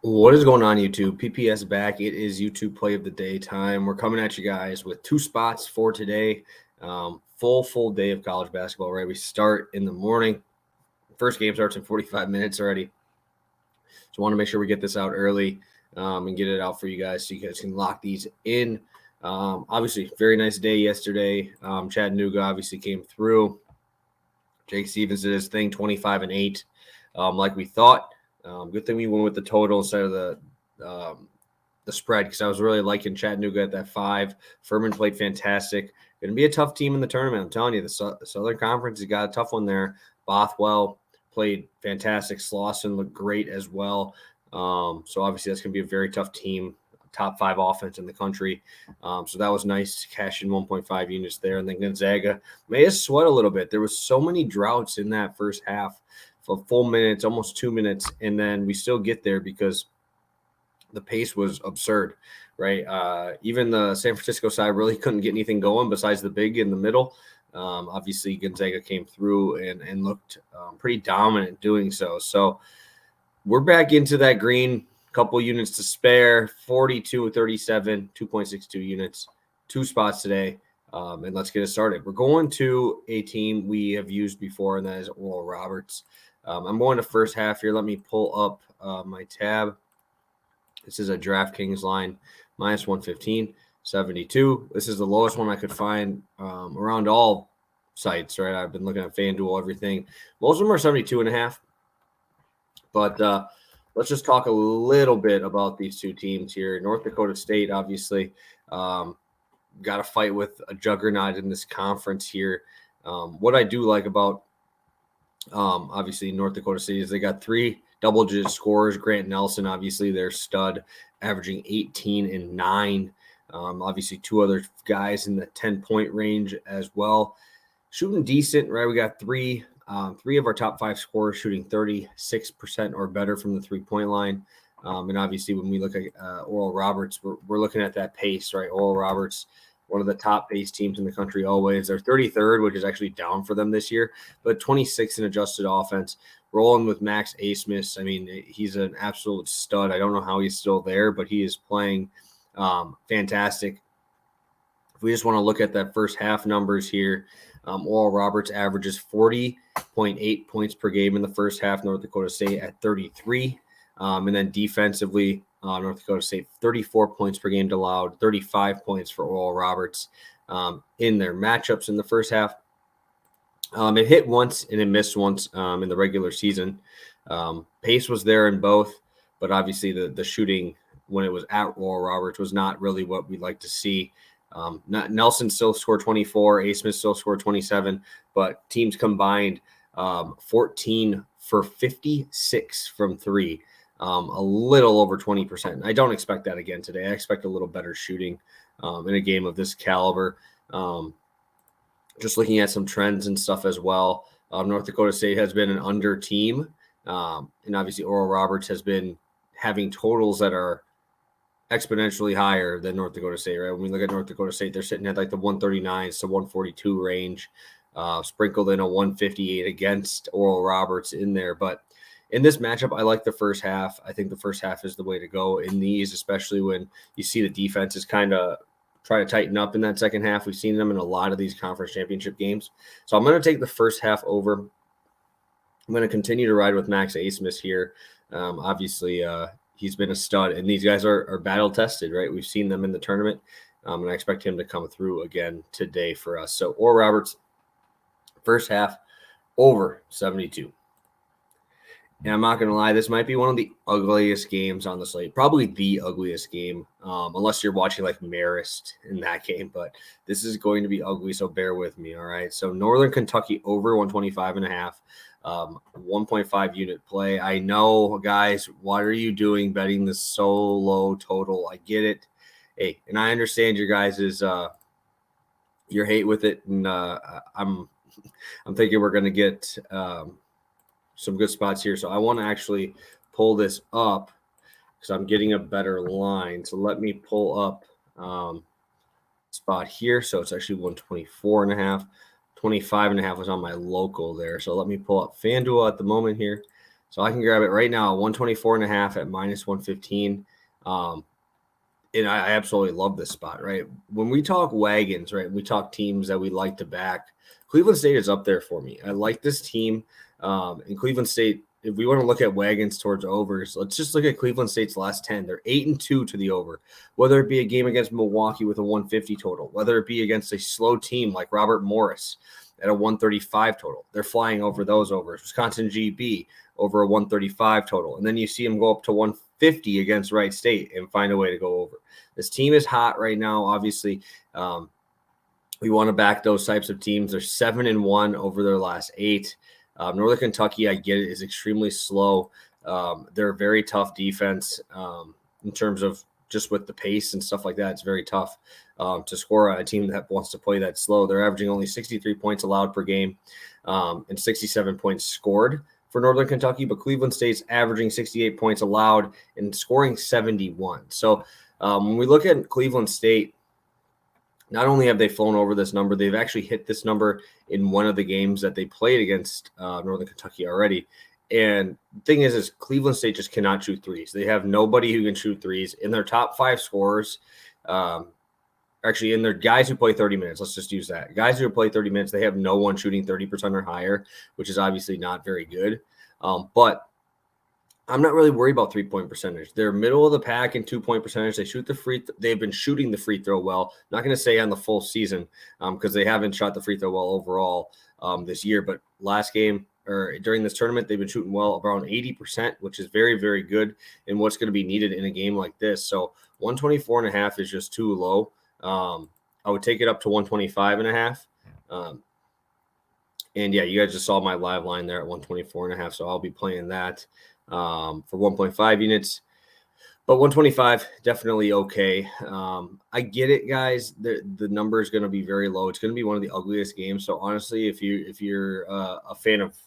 What is going on, YouTube? PPS back. It is YouTube play of the day time. We're coming at you guys with two spots for today. Full day of college basketball, right? We start in the morning. First game starts in 45 minutes already. So I want to make sure we get this out early and get it out for you guys so you guys can lock these in. Obviously, very nice day yesterday. Chattanooga obviously came through. Jake Stevens did his thing, 25-8, like we thought. Good thing we went with the total instead of the spread because I was really liking Chattanooga at that 5. Furman played fantastic. Going to be a tough team in the tournament. I'm telling you, the Southern Conference has got a tough one there. Bothwell played fantastic. Slauson looked great as well. So obviously that's going to be a very tough team. Top 5 offense in the country. So that was nice to cash in 1.5 units there. And then Gonzaga may have sweat a little bit. There was so many droughts in that first half for full minutes, almost 2 minutes. And then we still get there because the pace was absurd, right? Even the San Francisco side really couldn't get anything going besides the big in the middle. Obviously, Gonzaga came through and looked pretty dominant doing so. So we're back into that green. Couple units to spare, 42-37, 2.62 units, 2 spots today. And let's get it started. We're going to a team we have used before, and that is Oral Roberts. I'm going to first half here. Let me pull up my tab. This is a DraftKings line, minus 115, 72. This is the lowest one I could find around all sites, right? I've been looking at FanDuel, everything. Most of them are 72.5. But let's just talk a little bit about these two teams here. North Dakota State, obviously, got to fight with a juggernaut in this conference here. What I do like about, obviously, North Dakota State is they got 3 double-digit scorers. Grant Nelson, obviously, their stud, averaging 18 and 9. Obviously, 2 other guys in the 10-point range as well. Shooting decent, right? We got 3 of our top 5 scorers shooting 36% or better from the 3-point line. And obviously, when we look at Oral Roberts, we're looking at that pace, right? Oral Roberts, one of the top pace teams in the country always. They're 33rd, which is actually down for them this year, but 26th in adjusted offense. Rolling with Max Asmus. I mean, he's an absolute stud. I don't know how he's still there, but he is playing fantastic. If we just want to look at that first half numbers here, Oral Roberts averages 40.8 points per game in the first half. North Dakota State at 33. And then defensively, North Dakota State 34 points per game allowed, 35 points for Oral Roberts in their matchups in the first half. It hit once and it missed once in the regular season. Pace was there in both, but obviously the shooting when it was at Oral Roberts was not really what we'd like to see. Nelson still scored 24, Asmus still scored 27, but teams combined 14 for 56 from 3, a little over 20%. I don't expect that again today. I expect a little better shooting in a game of this caliber. Just looking at some trends and stuff as well. North Dakota State has been an under team, and obviously Oral Roberts has been having totals that are exponentially higher than North Dakota State, right? When we look at North Dakota State, they're sitting at like the 139s to 142 range, sprinkled in a 158 against Oral Roberts in there. But in this matchup, I like the first half. I think the first half is the way to go in these, especially when you see the defenses kind of try to tighten up in that second half. We've seen them in a lot of these conference championship games. So I'm going to take the first half over. I'm going to continue to ride with Max Asmus here. Obviously, he's been a stud, and these guys are battle-tested, right? We've seen them in the tournament, and I expect him to come through again today for us. So Oral Roberts, first half, over 72. And I'm not going to lie, this might be one of the ugliest games on the slate, probably the ugliest game, unless you're watching like Marist in that game, but this is going to be ugly, so bear with me, all right? So Northern Kentucky over 125.5. 1.5 unit play. I know, guys, what are you doing betting this so low total? I get it. Hey, and I understand your guys' your hate with it, and I'm thinking we're going to get some good spots here. So I want to actually pull this up because I'm getting a better line. So let me pull up spot here. So it's actually 124.5. 25.5 was on my local there. So let me pull up FanDuel at the moment here. So I can grab it right now, 124.5 at minus 115. And I absolutely love this spot, right? When we talk wagons, right, we talk teams that we like to back. Cleveland State is up there for me. I like this team. In Cleveland State, if we want to look at wagons towards overs, let's just look at Cleveland State's last 10. They're 8-2 to the over, whether it be a game against Milwaukee with a 150 total, whether it be against a slow team like Robert Morris at a 135 total. They're flying over those overs. Wisconsin GB over a 135 total. And then you see them go up to 150 against Wright State and find a way to go over. This team is hot right now. Obviously, we want to back those types of teams. They're 7-1 over their last 8. Northern Kentucky, I get it, is extremely slow. They're a very tough defense in terms of just with the pace and stuff like that. It's very tough to score on a team that wants to play that slow. They're averaging only 63 points allowed per game and 67 points scored for Northern Kentucky, but Cleveland State's averaging 68 points allowed and scoring 71. So when we look at Cleveland State, not only have they flown over this number, they've actually hit this number in one of the games that they played against Northern Kentucky already. And the thing is Cleveland State just cannot shoot threes. They have nobody who can shoot threes. In their top 5 scorers, actually in their guys who play 30 minutes, let's just use that. Guys who play 30 minutes, they have no one shooting 30% or higher, which is obviously not very good. But I'm not really worried about 3-point percentage. They're middle of the pack in 2-point percentage. They shoot the they've been shooting the free throw well. Not going to say on the full season because they haven't shot the free throw well overall this year. But last game or during this tournament, they've been shooting well around 80%, which is very, very good and what's going to be needed in a game like this. So 124.5 is just too low. I would take it up to 125.5. And yeah, you guys just saw my live line there at 124.5. So I'll be playing that for 1.5 units, but 125 definitely okay. I get it, guys. The number is going to be very low. It's going to be one of the ugliest games. So honestly, if you're a fan of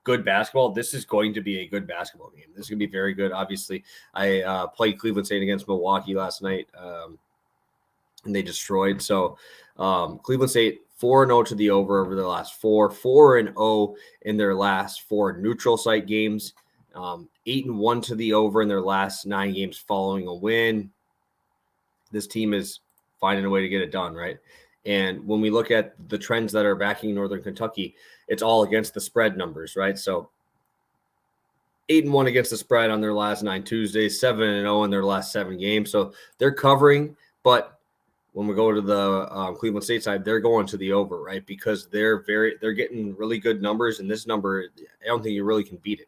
good basketball, this is going to be a good basketball game. This is going to be very good. Obviously, I played Cleveland State against Milwaukee last night, and they destroyed. So Cleveland State 4-0 to the over their last 4, 4-0 in their last 4 neutral site games. 8-1 to the over in their last 9 games following a win. This team is finding a way to get it done, right? And when we look at the trends that are backing Northern Kentucky, it's all against the spread numbers, right? So 8-1 against the spread on their last 9 Tuesdays, 7-0 in their last 7 games. So they're covering, but when we go to the Cleveland State side, they're going to the over, right? Because they're getting really good numbers, and this number, I don't think you really can beat it.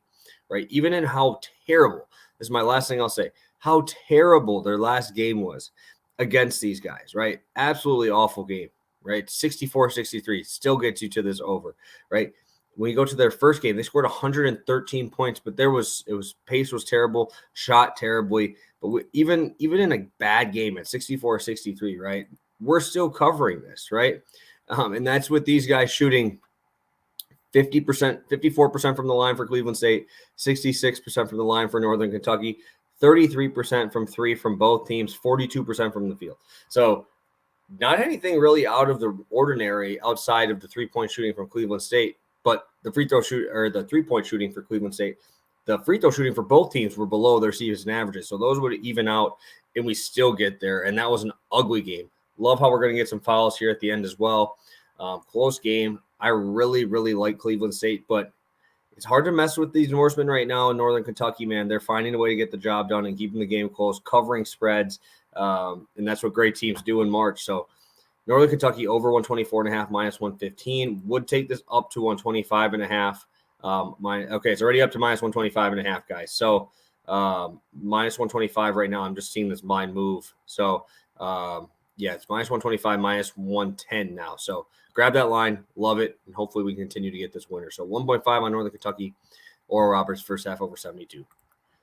Right, even in how terrible, this is my last thing I'll say, how terrible their last game was against these guys, right? Absolutely awful game, right? 64-63 still gets you to this over, right? When you go to their first game, they scored 113 points, but pace was terrible, shot terribly. But even in a bad game at 64-63, right? We're still covering this, right? And that's with these guys shooting 50%, 54% from the line for Cleveland State, 66% from the line for Northern Kentucky, 33% from 3 from both teams, 42% from the field. So not anything really out of the ordinary outside of the 3-point shooting from Cleveland State, but the free throw shoot or the 3-point shooting for Cleveland State, the free throw shooting for both teams were below their season averages. So those would even out, and we still get there. And that was an ugly game. Love how we're going to get some fouls here at the end as well. Close game. I really, really like Cleveland State, but it's hard to mess with these Norsemen right now in Northern Kentucky, man. They're finding a way to get the job done and keeping the game close, covering spreads, and that's what great teams do in March. So Northern Kentucky over 124.5 minus 115 would take this up to 125.5. Okay, it's already up to minus 125.5, guys. So minus 125 right now. I'm just seeing this line move. So yeah, it's minus 125, minus 110 now. So grab that line, love it, and hopefully we can continue to get this winner. So 1.5 on Northern Kentucky or Roberts first half over 72.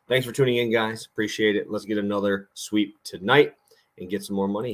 Thanks for tuning in, guys. Appreciate it. Let's get another sweep tonight and get some more money.